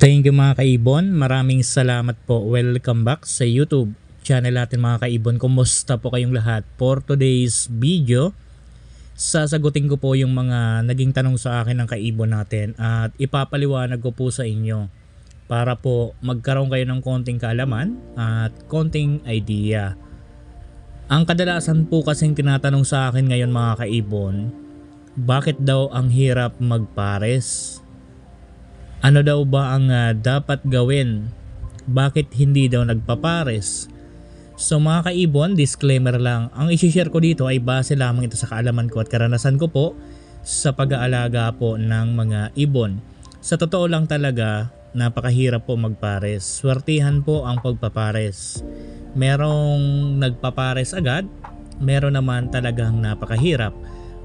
Thank you mga kaibon, maraming salamat po. Welcome back sa YouTube channel natin mga kaibon. Kumusta po kayong lahat? For today's video, sasagutin ko po yung mga naging tanong sa akin ng kaibon natin at ipapaliwanag ko po sa inyo para po magkaroon kayo ng konting kaalaman at konting idea. Ang kadalasan po kasing tinatanong sa akin ngayon mga kaibon, bakit daw ang hirap magpares? Ano daw ba ang dapat gawin? Bakit hindi daw nagpapares? So mga kaibon, disclaimer lang. Ang isi-share ko dito ay base lamang ito sa kaalaman ko at karanasan ko po sa pag-aalaga po ng mga ibon. Sa totoo lang talaga, napakahirap po magpares. Swertihan po ang pagpapares. Merong nagpapares agad, meron naman talagang napakahirap.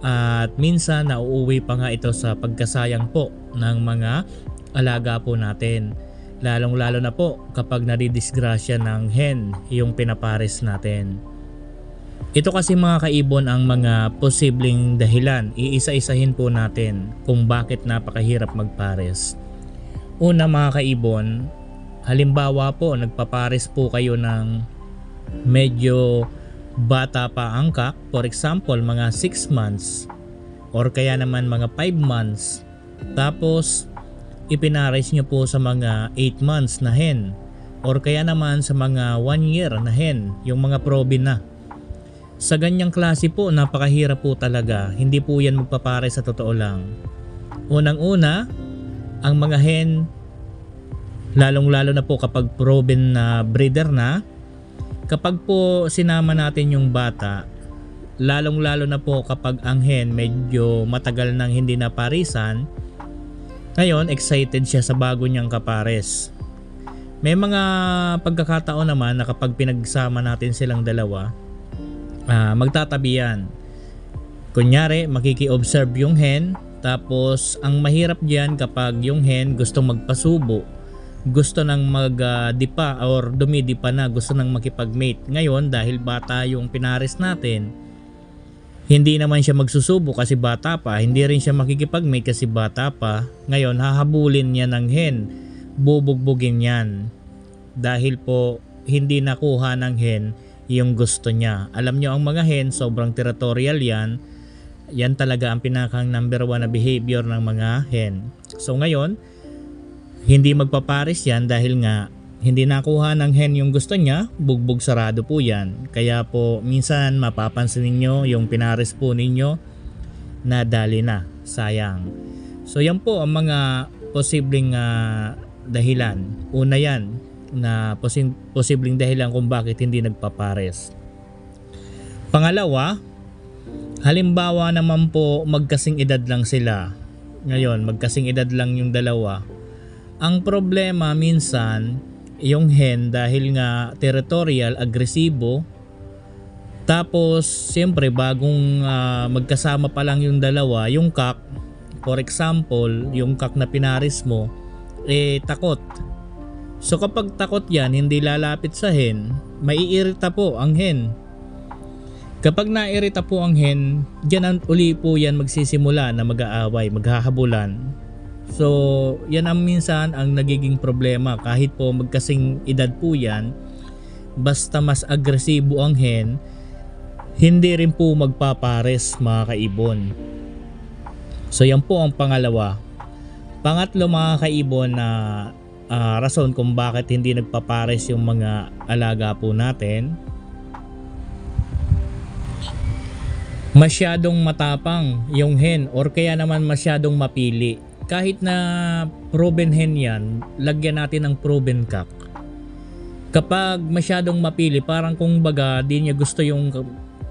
At minsan nauuwi pa nga ito sa pagkasayang po ng mga alaga po natin, lalong lalo na po kapag nadidisgrasya ng hen yung pinapares natin. Ito kasi mga kaibon ang mga posibleng dahilan, iisa-isahin po natin kung bakit napakahirap magpares. Una mga kaibon, halimbawa po nagpapares po kayo ng medyo bata pa ang kak, for example mga 6 months or kaya naman mga 5 months, tapos ipinares nyo po sa mga 8 months na hen or kaya naman sa mga 1 year na hen, yung mga probe na. Sa ganyang klase po, napakahirap po talaga. Hindi po yan magpapares sa totoo lang. Unang-una, ang mga hen, lalong-lalo na po kapag proven na breeder na, kapag po sinama natin yung bata, lalong-lalo na po kapag ang hen medyo matagal nang hindi naparisan, ngayon, excited siya sa bago niyang kapares. May mga pagkakataon naman na kapag pinagsama natin silang dalawa, magtatabi yan. Kunyari, makiki-observe yung hen, tapos ang mahirap diyan kapag yung hen gustong magpasubo, gusto nang magdipa or dumidipa na, gusto nang makipag-mate. Ngayon, dahil bata yung pinares natin, hindi naman siya magsusubo kasi bata pa, hindi rin siya makikipag-mate kasi bata pa. Ngayon, hahabulin niya ng hen, bubugbugin yan. Dahil po, hindi nakuha ng hen yung gusto niya. Alam nyo ang mga hen, sobrang territorial yan. Yan talaga ang pinakang number 1 na behavior ng mga hen. So ngayon, hindi magpapares yan dahil nga hindi nakuha ng hen yung gusto niya, bugbog sarado po yan. Kaya po minsan mapapansin ninyo yung pinares po ninyo na dali na, sayang. So yan po ang mga posibleng dahilan. Una yan na posibleng dahilan kung bakit hindi nagpapares. Pangalawa, halimbawa naman po magkasing edad lang sila. Ngayon, magkasing edad lang yung dalawa. Ang problema minsan, yung hen dahil nga territorial, agresibo, tapos siyempre bagong magkasama pa lang yung dalawa, yung kak, for example, yung kak na pinaris mo, takot. So kapag takot yan, hindi lalapit sa hen, maiirita po ang hen. Kapag nairita po ang hen, dyan uli po yan magsisimula na mag-aaway, maghahabulan. So yan ang minsan ang nagiging problema. Kahit po magkasing edad po yan, basta mas agresibo ang hen, hindi rin po magpapares mga kaibon. So yan po ang pangalawa. Pangatlo mga kaibon na rason kung bakit hindi nagpapares yung mga alaga po natin, masyadong matapang yung hen or kaya naman masyadong mapili. Kahit na proven hen yan, lagyan natin ng proven cock. Kapag masyadong mapili, parang kung baga di niya gusto yung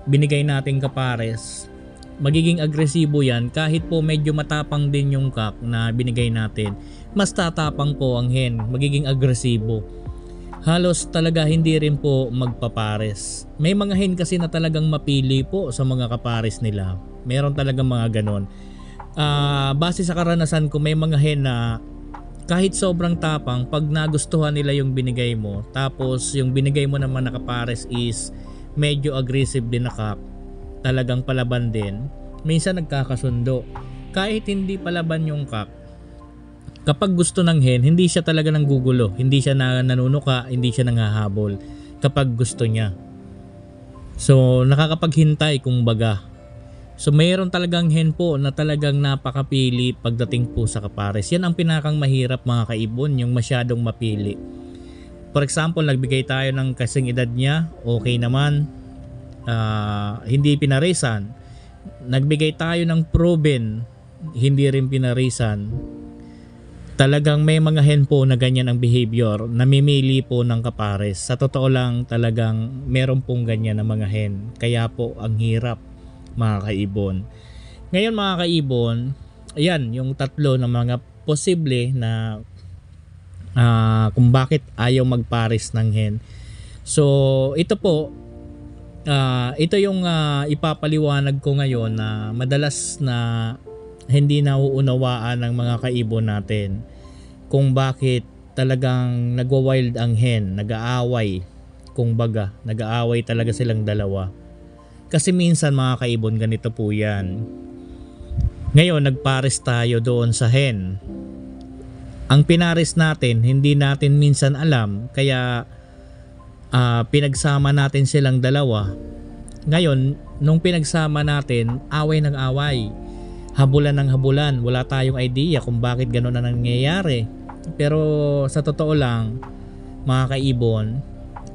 binigay nating kapares, magiging agresibo yan. Kahit po medyo matapang din yung cock na binigay natin, mas tatapang po ang hen, magiging agresibo. Halos talaga hindi rin po magpapares. May mga hen kasi na talagang mapili po sa mga kapares nila. Meron talagang mga ganon. Base sa karanasan ko, may mga hen na kahit sobrang tapang, pag nagustuhan nila yung binigay mo, tapos yung binigay mo naman na kapares is medyo aggressive din na kak, talagang palaban din, minsan nagkakasundo. Kahit hindi palaban yung kak, Kapag gusto ng hen, hindi siya talaga nanggugulo, hindi siya nanunuka, hindi siya nangahabol kapag gusto niya. So nakakapaghintay kumbaga. So mayroon talagang hen po na talagang napakapili pagdating po sa kapares. Yan ang pinakang mahirap mga kaibon, yung masyadong mapili. For example, nagbigay tayo ng kasing edad niya, okay naman, hindi pinarisan. Nagbigay tayo ng proven, hindi rin pinarisan. Talagang may mga hen po na ganyan ang behavior, namimili po ng kapares. Sa totoo lang talagang meron pong ganyan na mga hen. Kaya po ang hirap mga kaibon. Ngayon mga kaibon, ayan yung tatlo na mga posible na kung bakit ayaw magpares ng hen. So ito po, ito yung ipapaliwanag ko ngayon na madalas na hindi nauunawaan ng mga kaibon natin kung bakit talagang nagwa-wild ang hen, nag-aaway, kumbaga nag-aaway talaga silang dalawa. Kasi minsan mga kaibon ganito po yan. Ngayon nagpares tayo doon sa hen. Ang pinares natin hindi natin minsan alam, kaya pinagsama natin silang dalawa. Ngayon nung pinagsama natin, away ng away, habulan ng habulan, wala tayong idea kung bakit gano'n na nangyayari. Pero sa totoo lang mga kaibon,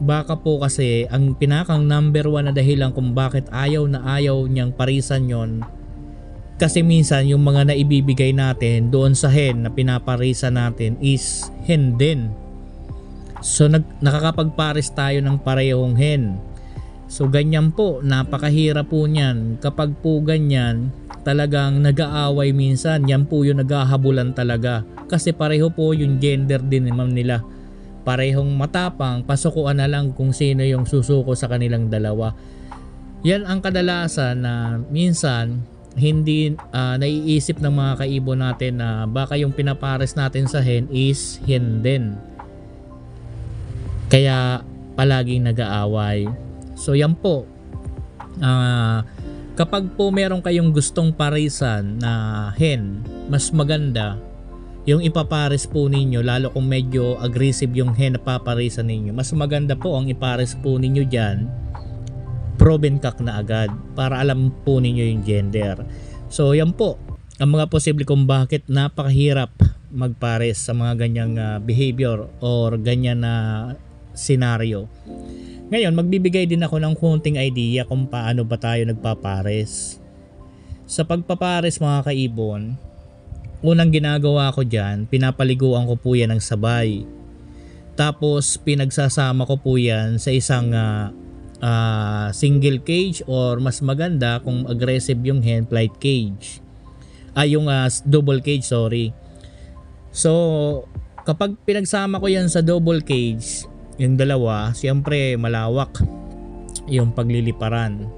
baka po kasi ang pinakang number 1 na dahilan kung bakit ayaw na ayaw niyang parisan yon, kasi minsan yung mga naibibigay natin doon sa hen na pinaparisan natin is hen din. So nakakapagpares tayo ng parehong hen. So ganyan po, napakahirap po niyan. Kapag po ganyan, talagang nag-aaway minsan. Yan po yung naghahabulan talaga. Kasi pareho po yung gender din naman nila. Parehong matapang, pasukuan na lang kung sino yung susuko sa kanilang dalawa. Yan ang kadalasan na minsan hindi naiisip ng mga kaibon natin na baka yung pinapares natin sa hen is hen din. Kaya palaging nag-aaway. So yan po, kapag po meron kayong gustong parisan na hen, mas maganda yung ipapares po ninyo, lalo kung medyo aggressive yung hen na paparisan ninyo. Mas maganda po ang ipares po ninyo dyan, proven cock na agad, para alam po ninyo yung gender. So yan po ang mga posible kung bakit napakahirap magpares sa mga ganyang behavior or ganyan na senaryo. Ngayon, magbibigay din ako ng konting idea kung paano ba tayo nagpapares. Sa pagpapares mga kaibon, unang ginagawa ko dyan, pinapaliguan ko po yan ng sabay. Tapos pinagsasama ko po yan sa isang single cage, or mas maganda kung aggressive yung hen, flight cage. Yung double cage, sorry. So kapag pinagsama ko yan sa double cage, yung dalawa, siyempre malawak yung pagliliparan.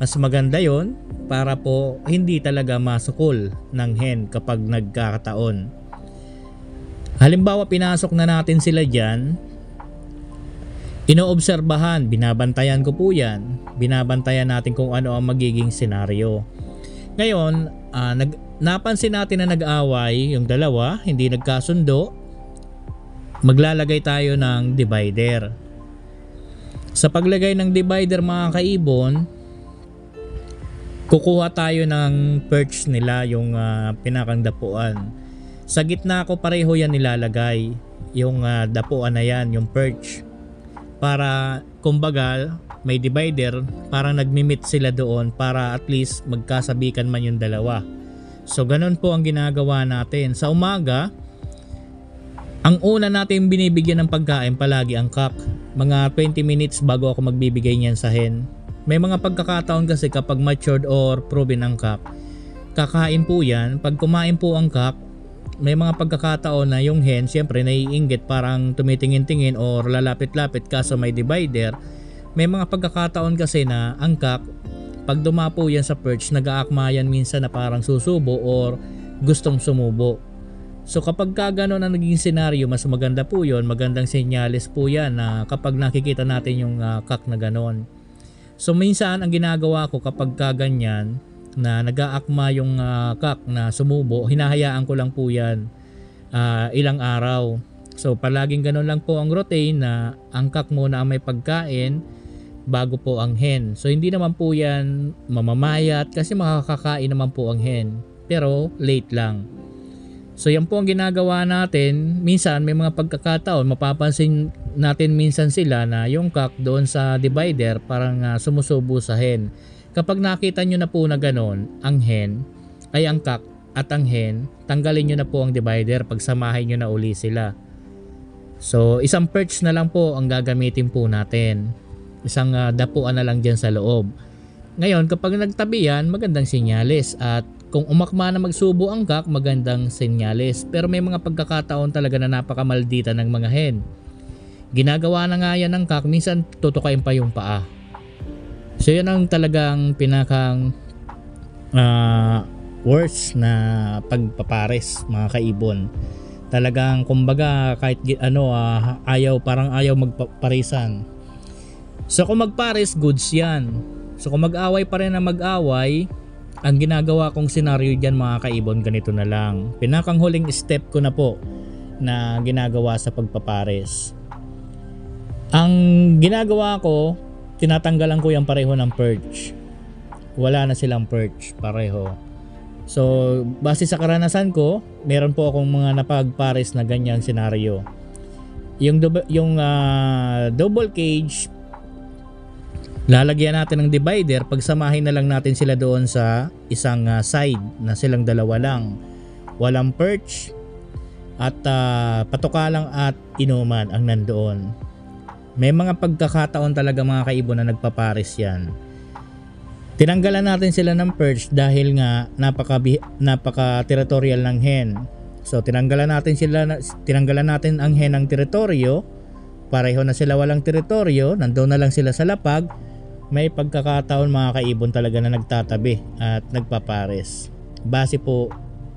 Mas maganda yon para po hindi talaga masukol ng hen kapag nagkakataon. Halimbawa, pinasok na natin sila dyan, inoobserbahan, binabantayan ko po yan. Binabantayan natin kung ano ang magiging senaryo. Ngayon, napansin natin na nag-away yung dalawa, hindi nagkasundo, maglalagay tayo ng divider. Sa paglagay ng divider mga kaibon, kukuha tayo ng perch nila, yung pinakang dapuan. Sa gitna ko pareho yan nilalagay, yung dapuan na yan, yung perch. Para kumbaga may divider, parang nagmimit sila doon para at least magkasabikan man yung dalawa. So ganun po ang ginagawa natin. Sa umaga, ang una natin binibigyan ng pagkain palagi ang cock. Mga 20 minutes bago ako magbibigay niyan sa hen. May mga pagkakataon kasi kapag matured or proven ang cock, kakain po yan. Pag kumain po ang cock, may mga pagkakataon na yung hen siyempre naiinggit, parang tumitingin-tingin or lalapit-lapit, kaso may divider. May mga pagkakataon kasi na ang cock, pag dumapo yan sa perch, nag-aakma yan minsan na parang susubo or gustong sumubo. So kapag gano'n ang naging senaryo, mas maganda po yun, magandang senyales po yan na kapag nakikita natin yung cock na gano'n. So minsan ang ginagawa ko kapag ganyan na nag-aakma yung cock na sumubo, hinahayaan ko lang po yan ilang araw. So palaging ganun lang po ang routine na ang cock muna ang may pagkain bago po ang hen. So hindi naman po yan mamamayat kasi makakakain naman po ang hen. Pero late lang. So yan po ang ginagawa natin. Minsan may mga pagkakataon mapapansin natin minsan sila na yung cock doon sa divider parang sumusubo sa hen. Kapag nakita nyo na po na ganon, ang hen ay ang cock at ang hen, tanggalin nyo na po ang divider, pagsamahin nyo na uli sila. So isang perch na lang po ang gagamitin po natin. Isang dapuan na lang dyan sa loob. Ngayon kapag nagtabi yan, magandang senyales. At kung umakma na magsubo ang cock, magandang senyales. Pero may mga pagkakataon talaga na napakamaldita ng mga hen. Ginagawa na nga yan ng cock, minsan tutukain pa yung paa. So yan ang talagang pinakang worst na pagpapares mga kaibon. Talagang kumbaga kahit ayaw, parang ayaw magparisan. So kung magpares, goods yan. So kung mag-away pa rin na mag-away, ang ginagawa kong senaryo dyan mga kaibon, ganito na lang. Pinakang huling step ko na po na ginagawa sa pagpapares. Ang ginagawa ko, tinatanggalan ko yung pareho ng perch. Wala na silang perch pareho. So base sa karanasan ko, meron po akong mga napagpares na ganyang senaryo. Yung double cage, lalagyan natin ng divider, pagsamahin na lang natin sila doon sa isang side na silang dalawa lang. Walang perch at patuka lang at inuman ang nandoon. May mga pagkakataon talaga mga kaibon na nagpapares yan. Tinanggalan natin sila ng perch dahil nga napaka-territorial ng hen. So tinanggalan natin ang hen ng teritoryo. Pareho na sila walang teritoryo, nandoon na lang sila sa lapag. May pagkakataon mga kaibon talaga na nagtatabi at nagpapares. Base po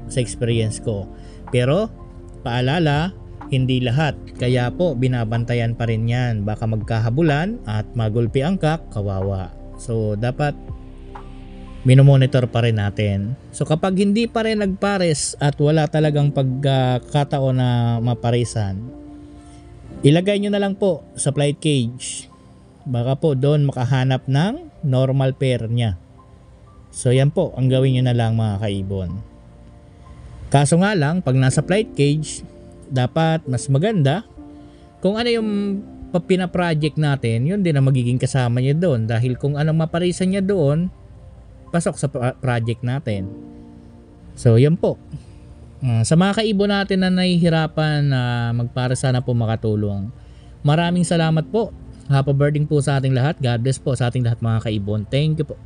sa experience ko. Pero paalala, hindi lahat. Kaya po binabantayan pa rin yan. Baka magkahabulan at magulpi ang cock, kawawa. So dapat minomonitor pa rin natin. So kapag hindi pa rin nagpares at wala talagang pagkakataon na maparisan, ilagay nyo na lang po sa flight cage. Baka po doon makahanap ng normal pair niya. So yan po ang gawin nyo na lang mga kaibon. Kaso nga lang, pag nasa flight cage, dapat mas maganda kung ano yung pinaproject natin, yun din ang magiging kasama niya doon. Dahil kung anong maparisan niya doon, pasok sa project natin. So yan po. Sa mga kaibon natin na nahihirapan na magpara, sana po makatulong. Maraming salamat po. Happy birthday po sa ating lahat. God bless po sa ating lahat mga kaibon. Thank you po.